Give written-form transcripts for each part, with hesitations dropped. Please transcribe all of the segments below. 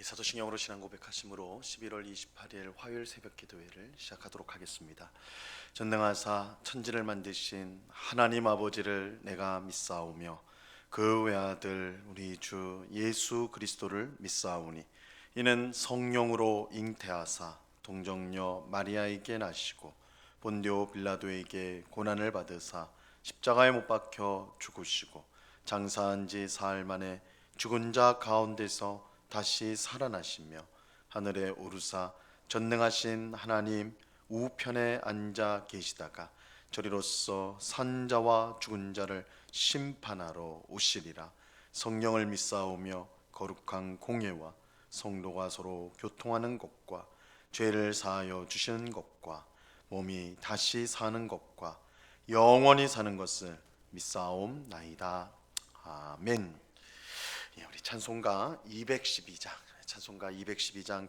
사도신경으로 신앙 고백하심으로 11월 28일 화요일 새벽 기도회를 시작하도록 하겠습니다. 전능하사 천지를 만드신 하나님 아버지를 내가 믿사오며 그 외아들 우리 주 예수 그리스도를 믿사오니 이는 성령으로 잉태하사 동정녀 마리아에게 나시고 본디오 빌라도에게 고난을 받으사 십자가에 못 박혀 죽으시고 장사한 지 사흘 만에 죽은 자 가운데서 다시 살아나시며 하늘에 오르사 전능하신 하나님 우편에 앉아 계시다가 저리로서 산 자와 죽은 자를 심판하러 오시리라. 성령을 믿사오며 거룩한 공예와 성도가 서로 교통하는 것과 죄를 사하여 주시는 것과 몸이 다시 사는 것과 영원히 사는 것을 믿사옵나이다. 아멘. 우리 찬송가 212장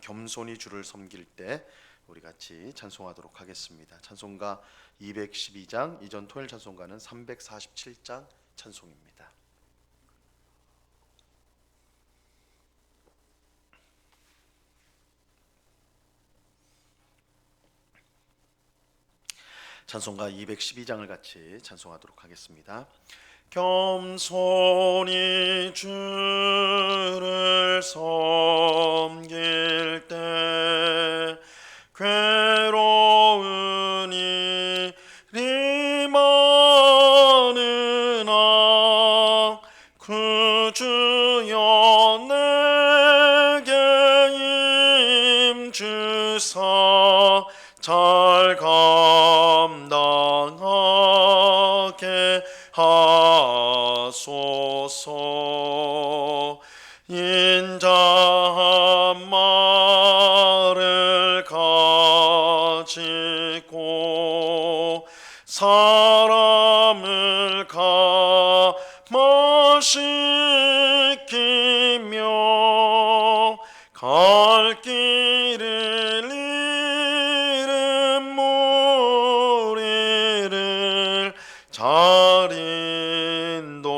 겸손히 주를 섬길 때 우리 같이 찬송하도록 하겠습니다. 찬송가 212장, 이전 토요일 찬송가는 347장 찬송입니다. 찬송가 212장을 같이 찬송하도록 하겠습니다. 겸손히 주를 섬길 때 괴로운 일이 많으나 그 주여 내게 임주사 잘 감당하게 하소서. 인자한 말을 가지고 사람을 감화시키며 갈 길을 잃은 무리를 잘 인도하게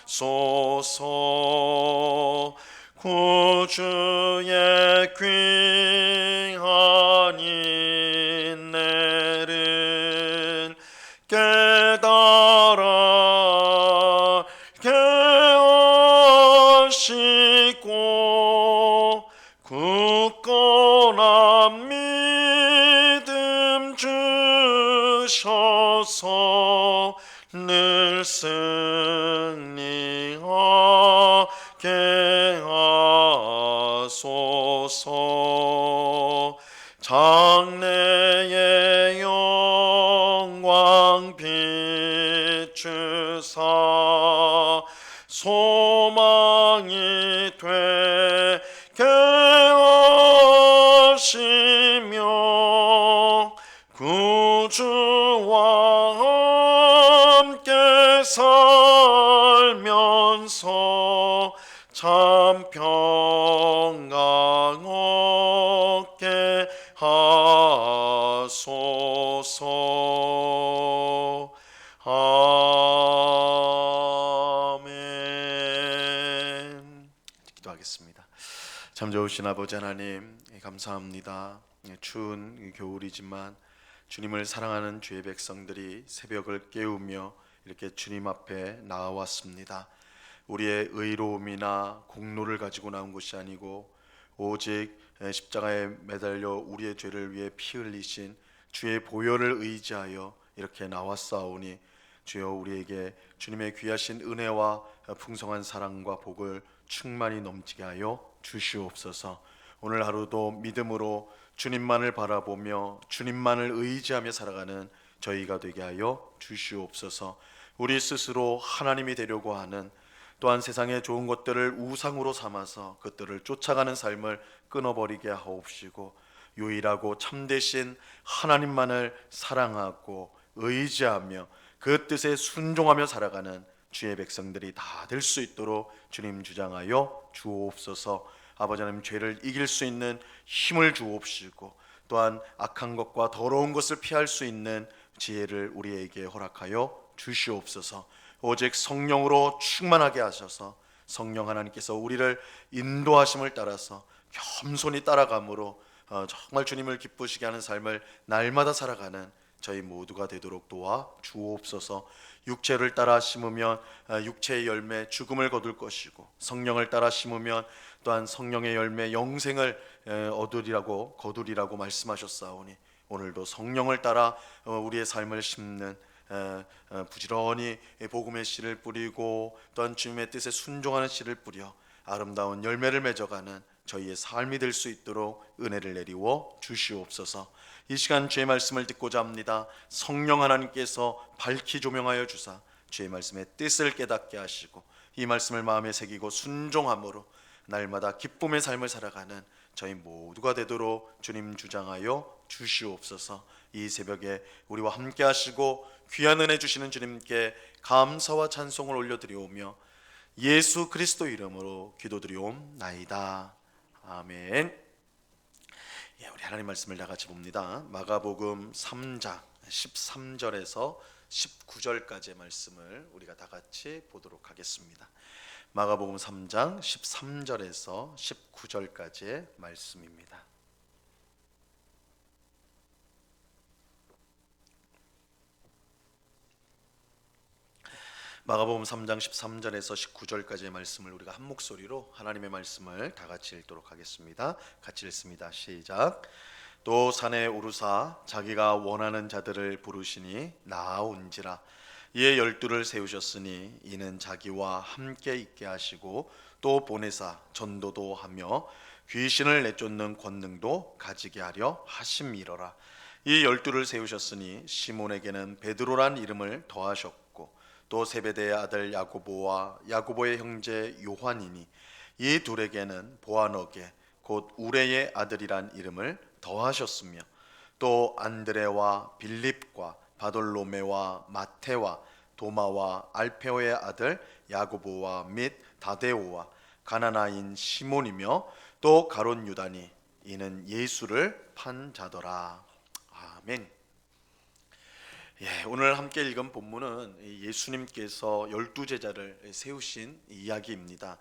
하소서. 구주의 귀한 인내를 깨달아 하시고 굳건한 믿음 주셔서 늘 승리하게 하소서. 장래의 영광 비추사 소망이 되게 하시며 구주와 함께 살면서 참 평강 얻게 하소서. 아멘. 기도하겠습니다. 참 좋으신 아버지 하나님, 감사합니다. 추운 겨울이지만 주님을 사랑하는 주의 백성들이 새벽을 깨우며 이렇게 주님 앞에 나와왔습니다. 우리의 의로움이나 공로를 가지고 나온 것이 아니고 오직 십자가에 매달려 우리의 죄를 위해 피 흘리신 주의 보혈을 의지하여 이렇게 나왔사오니 주여 우리에게 주님의 귀하신 은혜와 풍성한 사랑과 복을 충만히 넘치게 하여 주시옵소서. 오늘 하루도 믿음으로 주님만을 바라보며 주님만을 의지하며 살아가는 저희가 되게 하여 주시옵소서. 우리 스스로 하나님이 되려고 하는, 또한 세상의 좋은 것들을 우상으로 삼아서 그것들을 쫓아가는 삶을 끊어버리게 하옵시고 유일하고 참되신 하나님만을 사랑하고 의지하며 그 뜻에 순종하며 살아가는 주의 백성들이 다 될 수 있도록 주님 주장하여 주옵소서. 아버지 하나님, 죄를 이길 수 있는 힘을 주옵시고 또한 악한 것과 더러운 것을 피할 수 있는 지혜를 우리에게 허락하여 주시옵소서. 오직 성령으로 충만하게 하셔서 성령 하나님께서 우리를 인도하심을 따라서 겸손히 따라감으로 정말 주님을 기쁘시게 하는 삶을 날마다 살아가는 저희 모두가 되도록 도와 주옵소서. 육체를 따라 심으면 육체의 열매 죽음을 거둘 것이고, 성령을 따라 심으면 또한 성령의 열매 영생을 거두리라고 말씀하셨사오니, 오늘도 성령을 따라 우리의 삶을 심는 부지런히 복음의 씨를 뿌리고 또한 주님의 뜻에 순종하는 씨를 뿌려 아름다운 열매를 맺어가는 저희의 삶이 될 수 있도록 은혜를 내리워 주시옵소서. 이 시간 주의 말씀을 듣고자 합니다. 성령 하나님께서 밝히 조명하여 주사 주의 말씀의 뜻을 깨닫게 하시고 이 말씀을 마음에 새기고 순종함으로 날마다 기쁨의 삶을 살아가는 저희 모두가 되도록 주님 주장하여 주시옵소서. 이 새벽에 우리와 함께 하시고 귀한 은혜 주시는 주님께 감사와 찬송을 올려드리오며 예수 그리스도 이름으로 기도드리옵나이다. 아멘. 우리 하나님 말씀을 다 같이 봅니다. 마가복음 3장 13절에서 19절까지의 말씀을 우리가 다 같이 보도록 하겠습니다. 마가복음 3장 13절에서 19절까지의 말씀입니다. 마가복음 3장 13절에서 19절까지의 말씀을 우리가 한 목소리로 하나님의 말씀을 다 같이 읽도록 하겠습니다. 같이 읽습니다. 시작. 또 산에 오르사 자기가 원하는 자들을 부르시니 나아온지라. 이에 12를 세우셨으니 이는 자기와 함께 있게 하시고 또 보내사 전도도 하며 귀신을 내쫓는 권능도 가지게 하려 하심이러라. 이 12를 세우셨으니 시몬에게는 베드로란 이름을 더하셨고 또 세베대의 아들 야고보와 야고보의 형제 요한이니 이 둘에게는 보아너게 곧 우레의 아들이란 이름을 더하셨으며 또 안드레와 빌립과 바돌로메와 마테와 도마와 알페오의 아들 야고보와 및 다데오와 가나나인 시몬이며 또 가롯 유다니 이는 예수를 판 자더라. 아멘. 오늘 함께 읽은 본문은 예수님께서 12제자를 세우신 이야기입니다.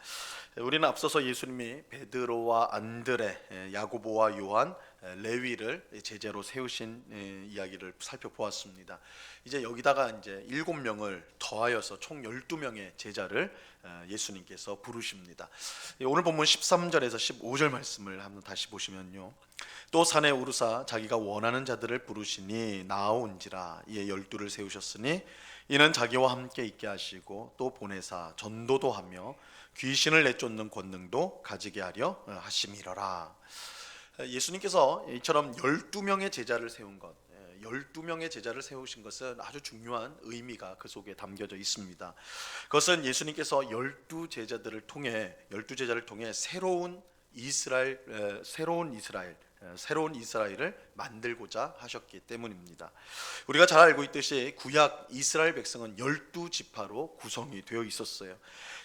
우리는 앞서서 예수님이 베드로와 안드레, 야고보와 요한, 레위를 제자로 세우신 이야기를 살펴보았습니다. 이제 여기다가 이제 7명을 더하여서 총 12명의 제자를 예수님께서 부르십니다. 오늘 본문 13절에서 15절 말씀을 한번 다시 보시면요. 또 산에 오르사 자기가 원하는 자들을 부르시니 나아온지라. 이에 12를 세우셨으니 이는 자기와 함께 있게 하시고 또 보내사 전도도 하며 귀신을 내쫓는 권능도 가지게 하려 하심이러라. 예수님께서 이처럼 12명의 제자를 세운 것, 12명의 제자를 세우신 것은 아주 중요한 의미가 그 속에 담겨져 있습니다. 그것은 예수님께서 12제자를 통해 새로운 이스라엘을 만들고자 하셨기 때문입니다. 우리가 잘 알고 있듯이 구약 이스라엘 백성은 12지파로 구성이 되어 있었어요.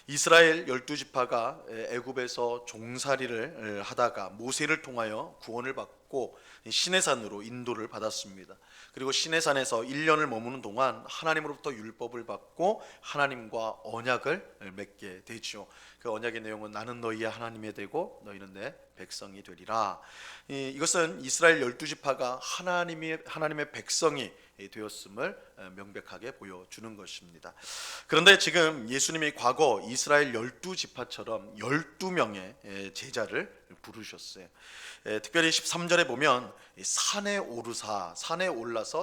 이스라엘 12지파가 애굽에서 종살이를 하다가 모세를 통하여 구원을 받고 시내산으로 인도를 받았습니다. 그리고 시내산에서 1년을 머무는 동안 하나님으로부터 율법을 받고 하나님과 언약을 맺게 되죠. 그 언약의 내용은 나는 너희의 하나님이 되고 너희는 내 백성이 되리라. 이것은 이스라엘 12지파가 하나님의 백성이 되었음을 명백하게 보여주는 것입니다. 그런데 지금 예수님이 과거 이스라엘 12지파처럼 12명의 제자를 부르셨어요. 특별히 13절에 보면 산에 올라서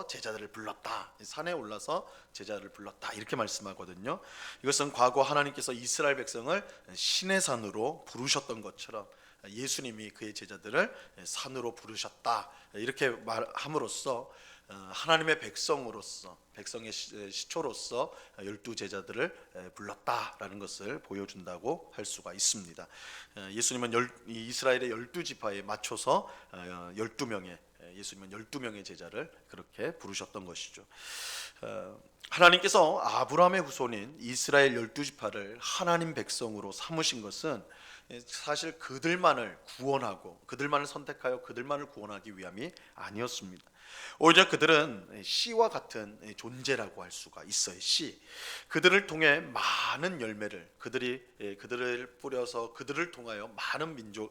제자들을 불렀다. 산에 올라서 제자를 불렀다. 이렇게 말씀하거든요. 이것은 과거 하나님께서 이스라엘 백성을 시내산으로 부르셨던 것처럼 예수님이 그의 제자들을 산으로 부르셨다. 이렇게 말함으로써 하나님의 백성으로서 백성의 시초로서 12제자들을 불렀다라는 것을 보여준다고 할 수가 있습니다. 예수님은 이스라엘의 12지파에 맞춰서 12명의 제자를 그렇게 부르셨던 것이죠. 하나님께서 아브라함의 후손인 이스라엘 12지파를 하나님 백성으로 삼으신 것은 사실 그들만을 선택하여 그들만을 구원하기 위함이 아니었습니다. 오히려 그들은 씨와 같은 존재라고 할 수가 있어요. 씨. 그들을 통해 많은 열매를 그들을 뿌려서 그들을 통하여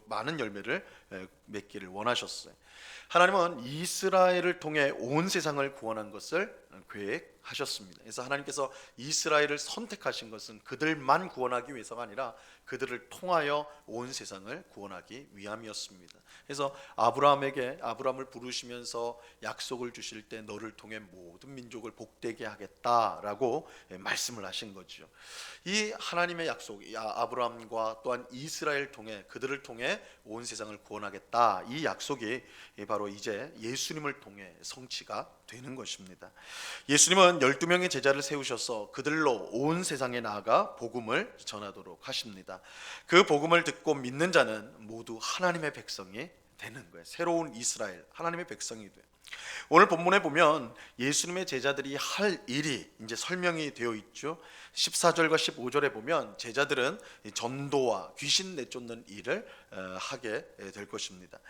많은 열매를 맺기를 원하셨어요. 하나님은 이스라엘을 통해 온 세상을 구원한 것을 계획하셨습니다. 그래서 하나님께서 이스라엘을 선택하신 것은 그들만 구원하기 위해서가 아니라 그들을 통하여 온 세상을 구원하기 위함이었습니다. 그래서 아브라함을 부르시면서 약속을 주실 때 너를 통해 모든 민족을 복되게 하겠다라고 말씀을 하신 거죠. 이 하나님의 약속, 아브라함과 또한 이스라엘 통해 그들을 통해 온 세상을 구원하겠다, 이 약속이 바로 이제 예수님을 통해 성취가 되는 것입니다. 예수님은 12명의 제자를 세우셔서 그들로 온 세상에 나아가 복음을 전하도록 하십니다. 그 복음을 듣고 믿는 자는 모두 하나님의 백성이 되는 거예요. 새로운 이스라엘, 하나님의 백성이 돼요. 오늘 본문에 보면 예수님의 제자들이 할 일이 이제 설명이 되어 있죠. 14절과 15절에 보면 제자들은 전도와 귀신 내쫓는 일을 하게 될 것입니다.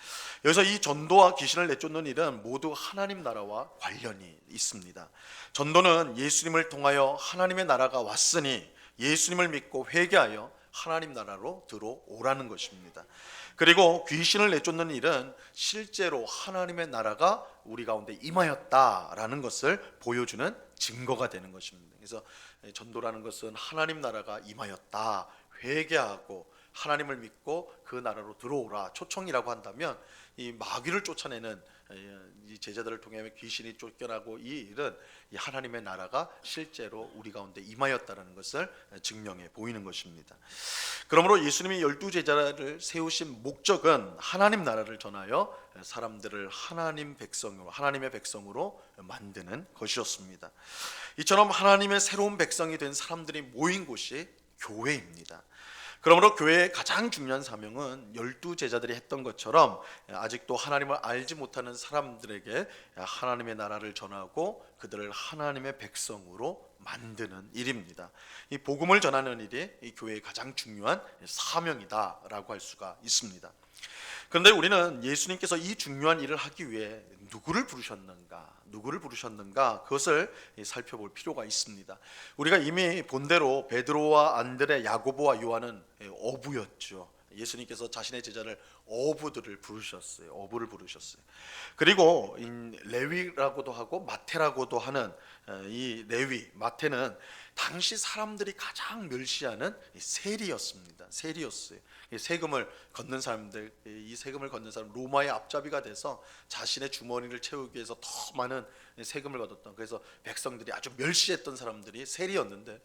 여기서 이 전도와 귀신을 내쫓는 일은 모두 하나님 나라와 관련이 있습니다. 전도는 예수님을 통하여 하나님의 나라가 왔으니 예수님을 믿고 회개하여 하나님 나라로 들어오라는 것입니다. 그리고 귀신을 내쫓는 일은 실제로 하나님의 나라가 우리 가운데 임하였다라는 것을 보여주는 증거가 되는 것입니다. 그래서 전도라는 것은 하나님 나라가 임하였다, 회개하고 하나님을 믿고 그 나라로 들어오라 초청이라고 한다면, 이 마귀를 쫓아내는 이 제자들을 통해 귀신이 쫓겨나고 이 일은 이 하나님의 나라가 실제로 우리 가운데 임하였다는 것을 증명해 보이는 것입니다. 그러므로 예수님이 12제자를 세우신 목적은 하나님 나라를 전하여 사람들을 하나님의 백성으로 만드는 것이었습니다. 이처럼 하나님의 새로운 백성이 된 사람들이 모인 곳이 교회입니다. 그러므로 교회의 가장 중요한 사명은 12제자들이 했던 것처럼 아직도 하나님을 알지 못하는 사람들에게 하나님의 나라를 전하고 그들을 하나님의 백성으로 만드는 일입니다. 이 복음을 전하는 일이 이 교회의 가장 중요한 사명이다라고 할 수가 있습니다. 그런데 우리는 예수님께서 이 중요한 일을 하기 위해 누구를 부르셨는가 그것을 살펴볼 필요가 있습니다. 우리가 이미 본대로 베드로와 안드레, 야고보와 요한은 어부였죠. 예수님께서 자신의 제자를 어부를 부르셨어요. 그리고 레위라고도 하고 마태라고도 하는 이 레위, 마태는 당시 사람들이 가장 멸시하는 세리였어요. 세금을 걷는 사람들, 이 세금을 걷는 사람, 로마의 앞잡이가 돼서 자신의 주머니를 채우기 위해서 더 많은 세금을 걷었던, 그래서 백성들이 아주 멸시했던 사람들이 세리였는데,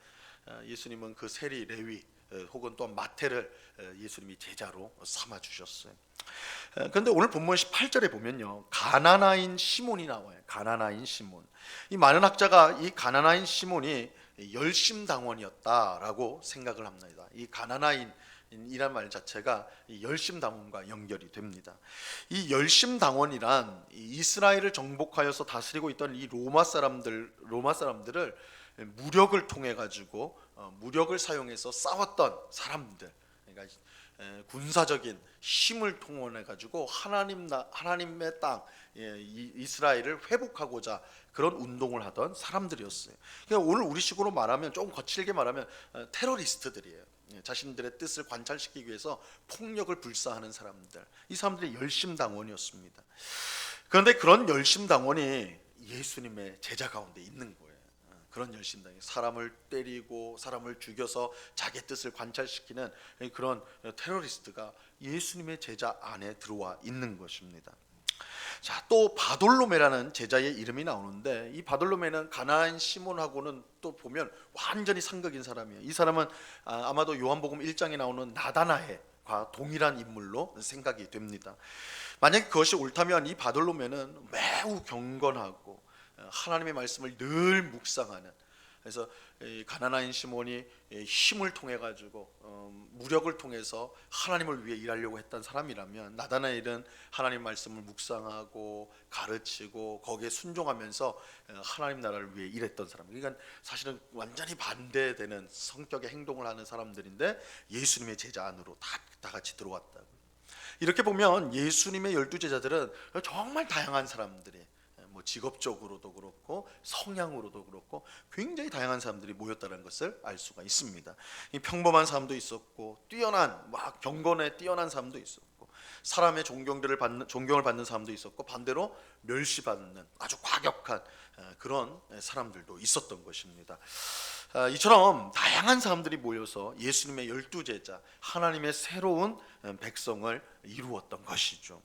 예수님은 그 세리 레위 혹은 또한 마태를 예수님이 제자로 삼아 주셨어요. 그런데 오늘 본문 18절에 보면요, 가나나인 시몬이 나와요. 가나나인 시몬. 이 많은 학자가 이 가나나인 시몬이 열심당원이었다라고 생각을 합니다. 이 가나나인 이란 말 자체가 열심당원과 연결이 됩니다. 이 열심당원이란 이스라엘을 정복하여서 다스리고 있던 이 로마 사람들을 무력을 통해 가지고 무력을 사용해서 싸웠던 사람들, 그러니까 군사적인 힘을 통해 가지고 하나님의 땅 이스라엘을 회복하고자 그런 운동을 하던 사람들이었어요. 그러니까 오늘 우리식으로 말하면, 조금 거칠게 말하면 테러리스트들이에요. 자신들의 뜻을 관찰시키기 위해서 폭력을 불사하는 사람들, 이 사람들이 열심당원이었습니다. 그런데 그런 열심당원이 예수님의 제자 가운데 있는 거예요. 그런 열심당이 사람을 때리고 사람을 죽여서 자기 뜻을 관찰시키는 그런 테러리스트가 예수님의 제자 안에 들어와 있는 것입니다. 자, 또 바돌로메라는 제자의 이름이 나오는데, 이 바돌로메는 가나안 시몬하고는 또 보면 완전히 상극인 사람이에요. 이 사람은 아마도 요한복음 1장에 나오는 나다나엘과 동일한 인물로 생각이 됩니다. 만약 그것이 옳다면 이 바돌로메는 매우 경건하고 하나님의 말씀을 늘 묵상하는, 그래서 가나나인 시몬이 힘을 통해 가지고 무력을 통해서 하나님을 위해 일하려고 했던 사람이라면, 나다나엘은 하나님 말씀을 묵상하고 가르치고 거기에 순종하면서 하나님 나라를 위해 일했던 사람. 그러니까 사실은 완전히 반대되는 성격의 행동을 하는 사람들인데 예수님의 제자 안으로 다 같이 들어왔다고. 이렇게 보면 예수님의 12제자들은 정말 다양한 사람들이, 뭐 직업적으로도 그렇고 성향으로도 그렇고 굉장히 다양한 사람들이 모였다는 것을 알 수가 있습니다. 이 평범한 사람도 있었고 뛰어난 막 경건에 뛰어난 사람도 있었고 사람의 존경을 받는 사람도 있었고 반대로 멸시받는 아주 과격한 그런 사람들도 있었던 것입니다. 이처럼 다양한 사람들이 모여서 예수님의 12제자 하나님의 새로운 백성을 이루었던 것이죠.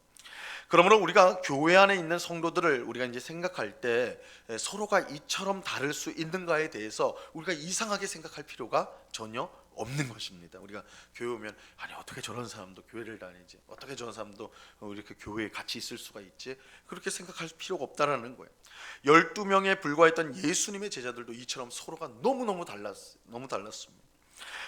그러므로 우리가 교회 안에 있는 성도들을 우리가 이제 생각할 때 서로가 이처럼 다를 수 있는가에 대해서 우리가 이상하게 생각할 필요가 전혀 없는 것입니다. 우리가 교회 오면 아니 어떻게 저런 사람도 교회를 다니지, 어떻게 저런 사람도 이렇게 교회에 같이 있을 수가 있지, 그렇게 생각할 필요가 없다라는 거예요. 12명에 불과했던 예수님의 제자들도 이처럼 서로가 너무너무 달랐습니다.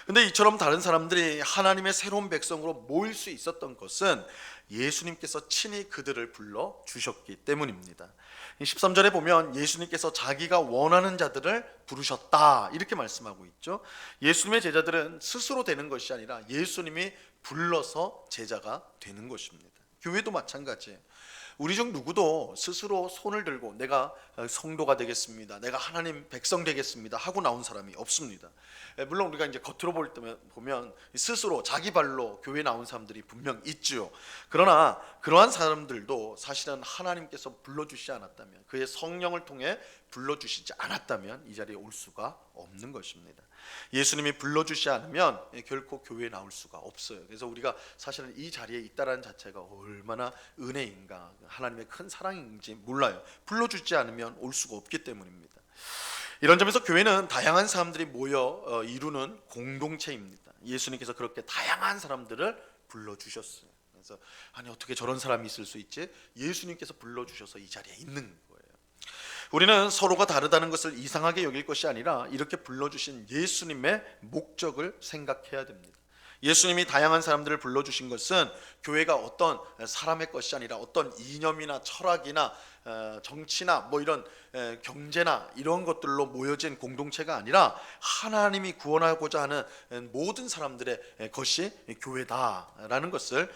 근데 이처럼 다른 사람들이 하나님의 새로운 백성으로 모일 수 있었던 것은 예수님께서 친히 그들을 불러 주셨기 때문입니다. 13절에 보면 예수님께서 자기가 원하는 자들을 부르셨다 이렇게 말씀하고 있죠. 예수님의 제자들은 스스로 되는 것이 아니라 예수님이 불러서 제자가 되는 것입니다. 교회도 마찬가지예요. 우리 중 누구도 스스로 손을 들고 내가 성도가 되겠습니다, 내가 하나님 백성 되겠습니다 하고 나온 사람이 없습니다. 물론 우리가 이제 겉으로 볼 때 보면 스스로 자기 발로 교회 나온 사람들이 분명 있죠. 그러나 그러한 사람들도 사실은 하나님께서 불러주시지 않았다면, 그의 성령을 통해 불러주시지 않았다면 이 자리에 올 수가 없는 것입니다. 예수님이 불러주시지 않으면 결코 교회에 나올 수가 없어요. 그래서 우리가 사실은 이 자리에 있다는 자체가 얼마나 은혜인가, 하나님의 큰 사랑인지 몰라요. 불러주지 않으면 올 수가 없기 때문입니다. 이런 점에서 교회는 다양한 사람들이 모여 이루는 공동체입니다. 예수님께서 그렇게 다양한 사람들을 불러주셨어요. 그래서 아니 어떻게 저런 사람이 있을 수 있지? 예수님께서 불러주셔서 이 자리에 있는 거예요. 우리는 서로가 다르다는 것을 이상하게 여길 것이 아니라 이렇게 불러주신 예수님의 목적을 생각해야 됩니다. 예수님이 다양한 사람들을 불러주신 것은 교회가 어떤 사람의 것이 아니라 어떤 이념이나 철학이나 정치나 뭐 이런 경제나 이런 것들로 모여진 공동체가 아니라 하나님이 구원하고자 하는 모든 사람들의 것이 교회다라는 것을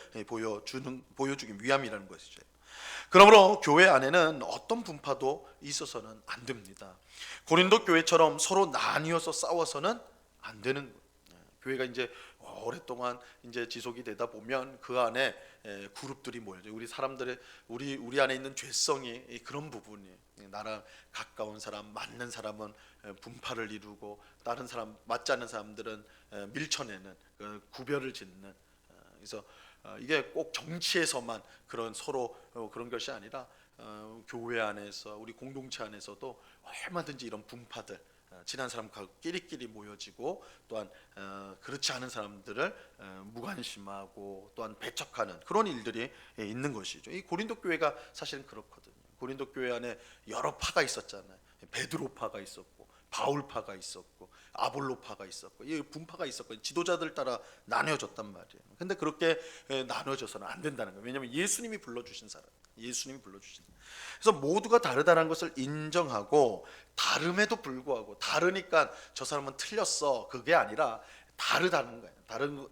보여주기 위함이라는 것이죠. 그러므로 교회 안에는 어떤 분파도 있어서는 안 됩니다. 고린도 교회처럼 서로 나뉘어서 싸워서는 안 되는 거예요. 교회가 이제 오랫동안 이제 지속이 되다 보면 그 안에 그룹들이 모여져. 우리 안에 있는 죄성이 그런 부분이, 나랑 가까운 사람, 맞는 사람은 분파를 이루고 다른 사람 맞지 않는 사람들은 밀쳐내는 구별을 짓는. 그래서 이게 꼭 정치에서만 그런 서로 그런 것이 아니라 교회 안에서 우리 공동체 안에서도 얼마든지 이런 분파들, 친한 사람과 끼리끼리 모여지고 또한 그렇지 않은 사람들을 무관심하고 또한 배척하는 그런 일들이 있는 것이죠. 이 고린도 교회가 사실은 그렇거든요. 고린도 교회 안에 여러 파가 있었잖아요. 베드로파가 있었고 바울파가 있었고 아볼로파가 있었고 이 분파가 있었고 지도자들 따라 나뉘어졌단 말이에요. 근데 그렇게 나눠져서는 안 된다는 거예요. 왜냐하면 예수님이 불러주신 사람, 예수님이 불러주신. 그래서 모두가 다르다는 것을 인정하고 다름에도 불구하고 다르니까 저 사람은 틀렸어 그게 아니라 다르다는 거예요.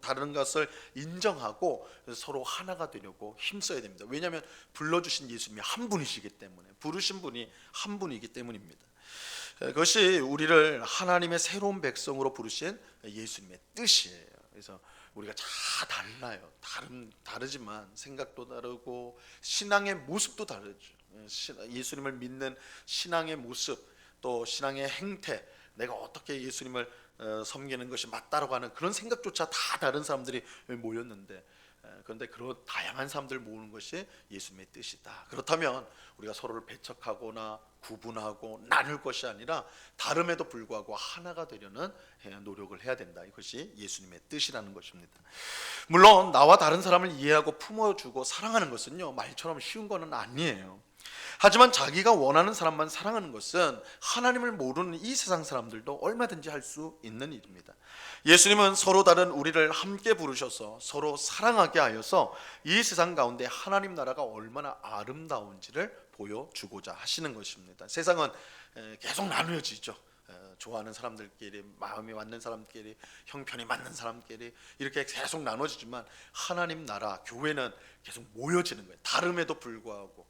다른 것을 인정하고 서로 하나가 되려고 힘써야 됩니다. 왜냐하면 불러주신 예수님이 한 분이시기 때문에, 부르신 분이 한 분이기 때문입니다. 그것이 우리를 하나님의 새로운 백성으로 부르신 예수님의 뜻이에요. 그래서 우리가 다 달라요. 다르지만 생각도 다르고 신앙의 모습도 다르죠. 예수님을 믿는 신앙의 모습, 또 신앙의 행태, 내가 어떻게 예수님을 섬기는 것이 맞다라고 하는 그런 생각조차 다 다른 사람들이 모였는데, 그런데 그런 다양한 사람들 모으는 것이 예수님의 뜻이다. 그렇다면 우리가 서로를 배척하거나 구분하고 나눌 것이 아니라 다름에도 불구하고 하나가 되려는 노력을 해야 된다. 이것이 예수님의 뜻이라는 것입니다. 물론 나와 다른 사람을 이해하고 품어주고 사랑하는 것은요, 말처럼 쉬운 것은 아니에요. 하지만 자기가 원하는 사람만 사랑하는 것은 하나님을 모르는 이 세상 사람들도 얼마든지 할 수 있는 일입니다. 예수님은 서로 다른 우리를 함께 부르셔서 서로 사랑하게 하여서 이 세상 가운데 하나님 나라가 얼마나 아름다운지를 보여주고자 하시는 것입니다. 세상은 계속 나누어지죠. 좋아하는 사람들끼리, 마음이 맞는 사람끼리, 형편이 맞는 사람끼리 이렇게 계속 나눠지지만 하나님 나라, 교회는 계속 모여지는 거예요. 다름에도 불구하고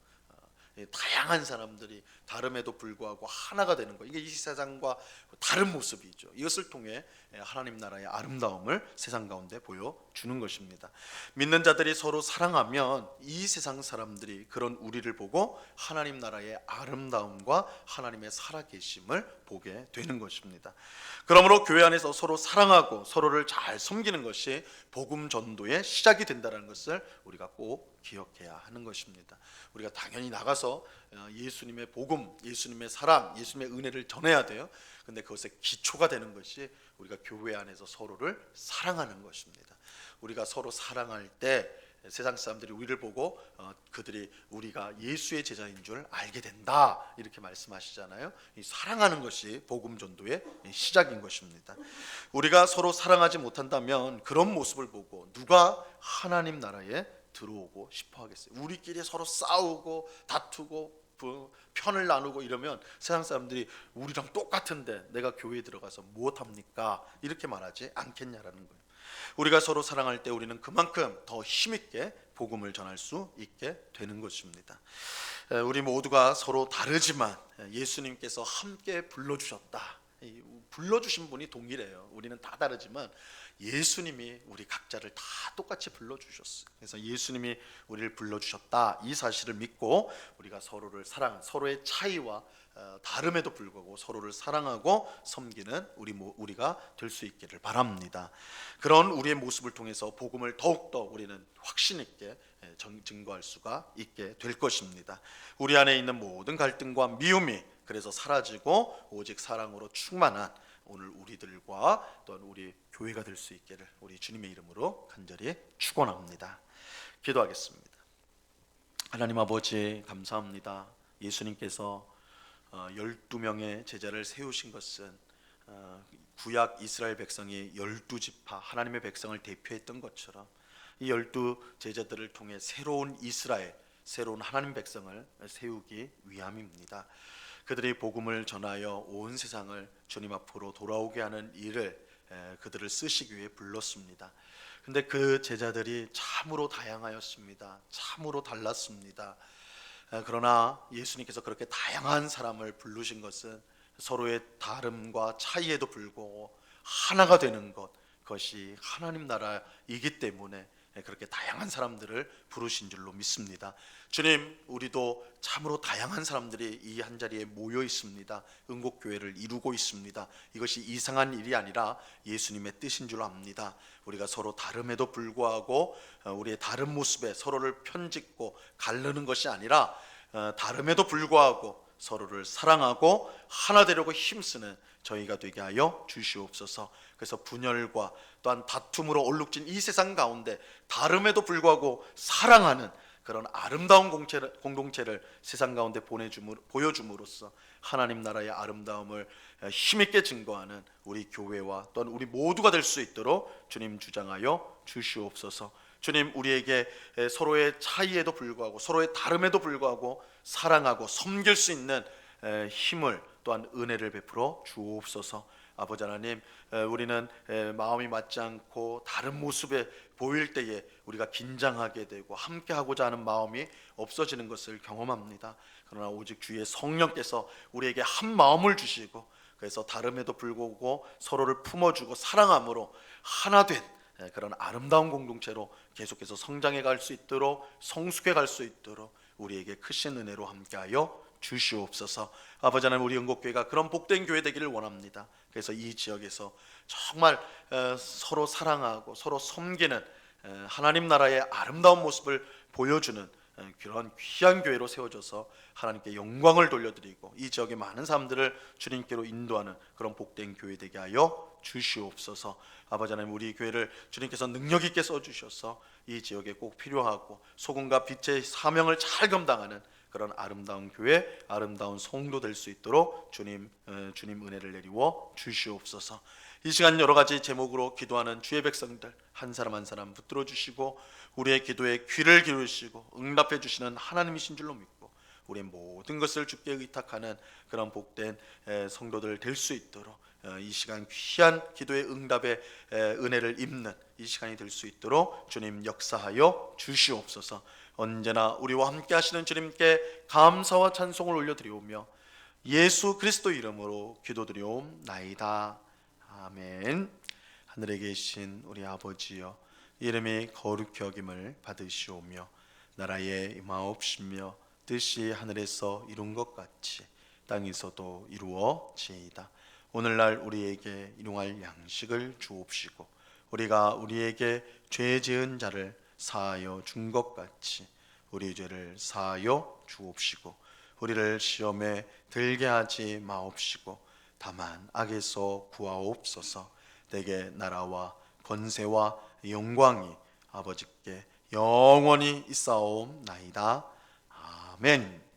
다양한 사람들이 다름에도 불구하고 하나가 되는 것, 이게 이 세상과 다른 모습이죠. 이것을 통해 하나님 나라의 아름다움을 세상 가운데 보여주는 것입니다. 믿는 자들이 서로 사랑하면 이 세상 사람들이 그런 우리를 보고 하나님 나라의 아름다움과 하나님의 살아계심을 보게 되는 것입니다. 그러므로 교회 안에서 서로 사랑하고 서로를 잘 섬기는 것이 복음 전도의 시작이 된다는 것을 우리가 꼭 기억해야 하는 것입니다. 우리가 당연히 나가서 예수님의 복음, 예수님의 사랑, 예수님의 은혜를 전해야 돼요. 근데 그것의 기초가 되는 것이 우리가 교회 안에서 서로를 사랑하는 것입니다. 우리가 서로 사랑할 때 세상 사람들이 우리를 보고 그들이 우리가 예수의 제자인 줄 알게 된다, 이렇게 말씀하시잖아요. 이 사랑하는 것이 복음 전도의 시작인 것입니다. 우리가 서로 사랑하지 못한다면 그런 모습을 보고 누가 하나님 나라에 들어오고 싶어 하겠어요? 우리끼리 서로 싸우고 다투고 편을 나누고 이러면 세상 사람들이 우리랑 똑같은데 내가 교회에 들어가서 무엇합니까? 이렇게 말하지 않겠냐라는 거예요. 우리가 서로 사랑할 때 우리는 그만큼 더 힘있게 복음을 전할 수 있게 되는 것입니다. 우리 모두가 서로 다르지만 예수님께서 함께 불러주셨다. 불러주신 분이 동일해요. 우리는 다 다르지만 예수님이 우리 각자를 다 똑같이 불러주셨어요. 그래서 예수님이 우리를 불러주셨다, 이 사실을 믿고 우리가 서로를 사랑, 서로의 차이와 다름에도 불구하고 서로를 사랑하고 섬기는 우리가 될 수 있기를 바랍니다. 그런 우리의 모습을 통해서 복음을 더욱더 우리는 확신 있게 증거할 수가 있게 될 것입니다. 우리 안에 있는 모든 갈등과 미움이 그래서 사라지고 오직 사랑으로 충만한 오늘 우리들과 또한 우리 교회가 될 수 있기를 우리 주님의 이름으로 간절히 축원합니다. 기도하겠습니다. 하나님 아버지, 감사합니다. 예수님께서 12명의 제자를 세우신 것은 구약 이스라엘 백성이 12지파 하나님의 백성을 대표했던 것처럼 이 12제자들을 통해 새로운 이스라엘, 새로운 하나님 백성을 세우기 위함입니다. 그들이 복음을 전하여 온 세상을 주님 앞으로 돌아오게 하는 일을 그들을 쓰시기 위해 불렀습니다. 근데 그 제자들이 참으로 다양하였습니다. 참으로 달랐습니다. 그러나 예수님께서 그렇게 다양한 사람을 부르신 것은 서로의 다름과 차이에도 불구하고 하나가 되는 것, 그것이 하나님 나라이기 때문에 그렇게 다양한 사람들을 부르신 줄로 믿습니다. 주님, 우리도 참으로 다양한 사람들이 이 한자리에 모여 있습니다. 응곡교회를 이루고 있습니다. 이것이 이상한 일이 아니라 예수님의 뜻인 줄 압니다. 우리가 서로 다름에도 불구하고 우리의 다른 모습에 서로를 편짓고 가르는 것이 아니라 다름에도 불구하고 서로를 사랑하고 하나 되려고 힘쓰는 저희가 되게 하여 주시옵소서. 그래서 분열과 또한 다툼으로 얼룩진 이 세상 가운데 다름에도 불구하고 사랑하는 그런 아름다운 공동체를 세상 가운데 보여줌으로써 하나님 나라의 아름다움을 힘있게 증거하는 우리 교회와 또한 우리 모두가 될 수 있도록 주님 주장하여 주시옵소서. 주님, 우리에게 서로의 차이에도 불구하고 서로의 다름에도 불구하고 사랑하고 섬길 수 있는 힘을 또한 은혜를 베풀어 주옵소서. 아버지 하나님, 우리는 마음이 맞지 않고 다른 모습에 보일 때에 우리가 긴장하게 되고 함께하고자 하는 마음이 없어지는 것을 경험합니다. 그러나 오직 주의 성령께서 우리에게 한 마음을 주시고 그래서 다름에도 불구하고 서로를 품어주고 사랑함으로 하나 된 그런 아름다운 공동체로 계속해서 성장해 갈 수 있도록 성숙해 갈 수 있도록 우리에게 크신 은혜로 함께하여 주시옵소서. 아버지 하나님, 우리 영곡교회가 그런 복된 교회 되기를 원합니다. 그래서 이 지역에서 정말 서로 사랑하고 서로 섬기는 하나님 나라의 아름다운 모습을 보여주는 그런 귀한 교회로 세워져서 하나님께 영광을 돌려드리고 이 지역의 많은 사람들을 주님께로 인도하는 그런 복된 교회 되게 하여 주시옵소서. 아버지 하나님, 우리 교회를 주님께서 능력 있게 써주셔서 이 지역에 꼭 필요하고 소금과 빛의 사명을 잘 감당하는 그런 아름다운 교회, 아름다운 성도 될 수 있도록 주님 은혜를 내리워 주시옵소서. 이 시간 여러 가지 제목으로 기도하는 주의 백성들 한 사람 한 사람 붙들어 주시고 우리의 기도에 귀를 기울이시고 응답해 주시는 하나님이신 줄로 믿고 우리의 모든 것을 주께 의탁하는 그런 복된 성도들 될 수 있도록 이 시간 귀한 기도의 응답의 은혜를 입는 이 시간이 될 수 있도록 주님 역사하여 주시옵소서. 언제나 우리와 함께 하시는 주님께 감사와 찬송을 올려드리오며 예수 그리스도 이름으로 기도드리옵나이다. 아멘. 하늘에 계신 우리 아버지여, 이름이 거룩히 여김을 받으시오며 나라에 임하옵시며 뜻이 하늘에서 이룬 것 같이 땅에서도 이루어지이다. 오늘날 우리에게 일용할 양식을 주옵시고 우리가 우리에게 죄 지은 자를 사하여 준 것 같이 우리 죄를 사하여 주옵시고 우리를 시험에 들게 하지 마옵시고 다만 악에서 구하옵소서. 내게 나라와 권세와 영광이 아버지께 영원히 있사옵나이다. 아멘.